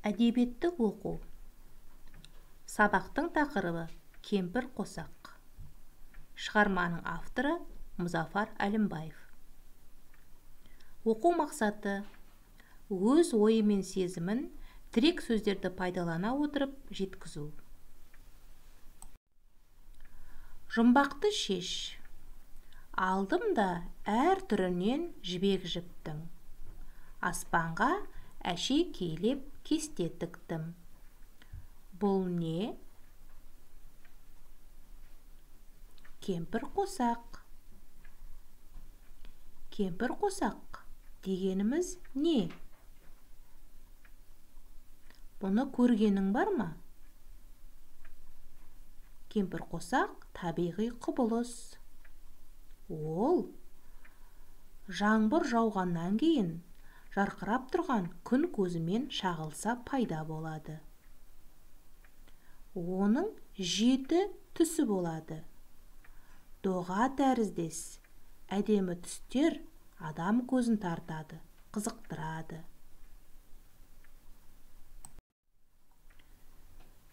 Әдебиеттік оқу. Сабақтың тақырыбы кемпір қосақ. Шығарманың авторы Мұзафар Әлімбаев. Оқу мақсаты өз ойы мен сезімін тірек сөздерді пайдалана отырып жеткізу. Жұмбақты шеш. Алдым да әр түрінен жібек жіптің. Аспанға әше кейлеп кесте тіктім. Бұл не? Кемпір қосақ. Кемпір қосақ дегеніміз не? Бұны көргенің бар ма? Кемпір қосақ табиғи құбылыс. Ол жаңбыр жауғаннан кейін жарқырап тұрған күн көзімен шағылса пайда болады. Оның 7 түсі болады. Доға тәріздес, әдемі түстер адам көзін тартады, қызықтырады.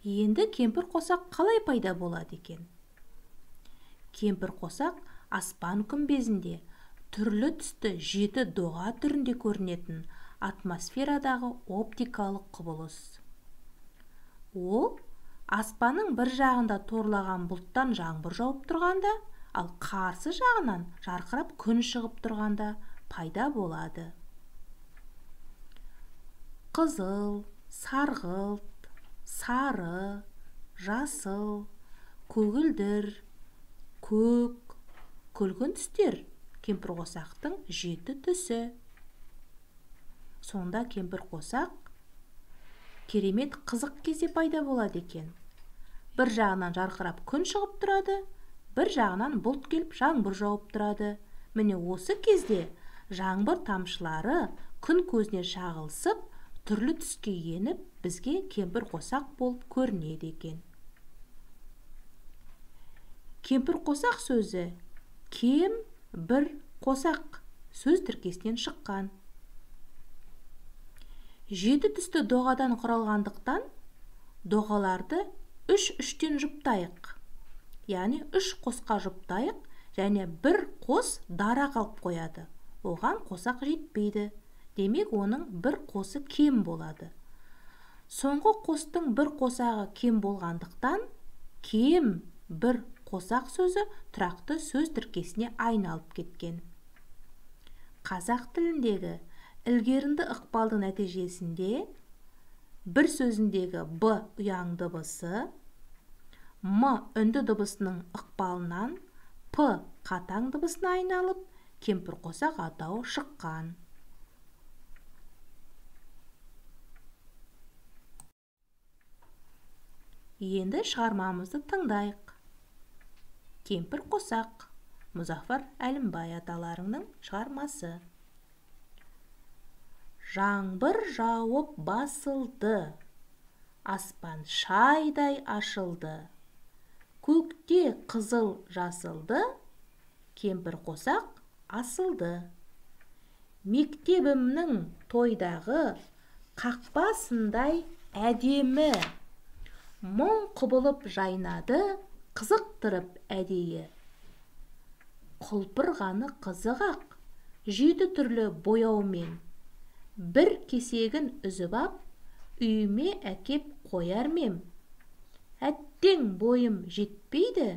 Енді кемпір қосақ қалай пайда болады екен? Кемпір қосақ аспан күмбезінде түрлі түсті 7 доға түрінде көрінетін атмосферадағы оптикалық құбылыс. Ол аспанның бір жағында торлаған бұлттан жаңбыр жауып тұрғанда, ал қарсы жағынан жарқырап күн шығып тұрғанда пайда болады. Қызыл, сарғылт, сары, жасыл, көгілдір, көк, күлгін түстер кемпір қосақтың 7 түсі. Сонда кемпір қосақ керемет қызық кезде пайда болады екен. Бір жағынан жарқырап күн шығып тұрады, бір жағынан бұлт келіп жаңбыр жауып тұрады. Міне осы кезде жаңбыр тамшылары күн көзіне шағылсып, түрлі түске еніп, бізге кемпір қосақ болып көрінеді екен. Кемпір қосақ сөзі кем бір қосақ сөз тіркесінен шыққан. 7 түсті доғадан құралғандықтан доғаларды 3-3-тен жұптайық. Яғни 3 қосқа жұптайық, және бір қос дара қалып қояды. Оған қосақ жетпейді. Демек, оның бір қосы кем болады. Соңғы қостың бір қосағы кем болғандықтан, кем бір қосақ сөзі тұрақты сөз тіркесіне айналып кеткен. Қазақ тіліндегі ілгерінді ықпалдың нәтижесінде бір сөзіндегі б ұяң дыбысы, м үнді дыбысының ықпалынан п қатаң дыбысына айналып, кемпір қосақ атауы шыққан. Енді шығармамызды тыңдайық. Кемпір қосақ, Мұзафар Әлімбай аталарының шығармасы. Жаңбыр жауып басылды, аспан шайдай ашылды. Көкте қызыл жасылды, кемпір қосақ асылды. Мектебімнің тойдағы қақпасындай әдемі, мұң құбылып жайнады, қызықтырып әдейі. Құлпырғаны қызығақ, 7 түрлі бояумен. Бір кесегін үзіп ап, үйіме әкеп қояр мем. Әттең бойым жетпейді,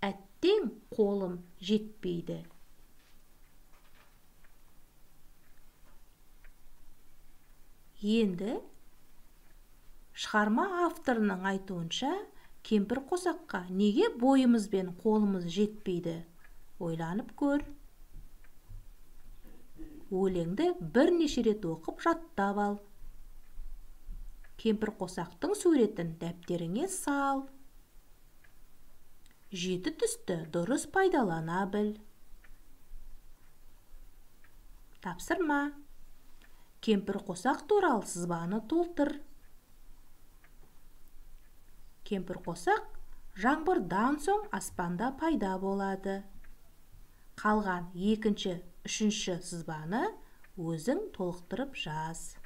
әттең қолым жетпейді. Енді шығарма авторының айтуынша, кемпір қосаққа неге бойымыз бен қолымыз жетпейді? Ойланып көр. Өлеңді бірнеше рет оқып жаттап ал. Кемпір қосақтың суретін дәптеріңе сал. 7 түсті дұрыс пайдалана біл. Тапсырма. Кемпір қосақ туралы сызбаны толтыр. Кемпір қосақ жаңбырдан соң аспанда пайда болады. Қалған 2-3 сызбаны өзің толықтырып жаз.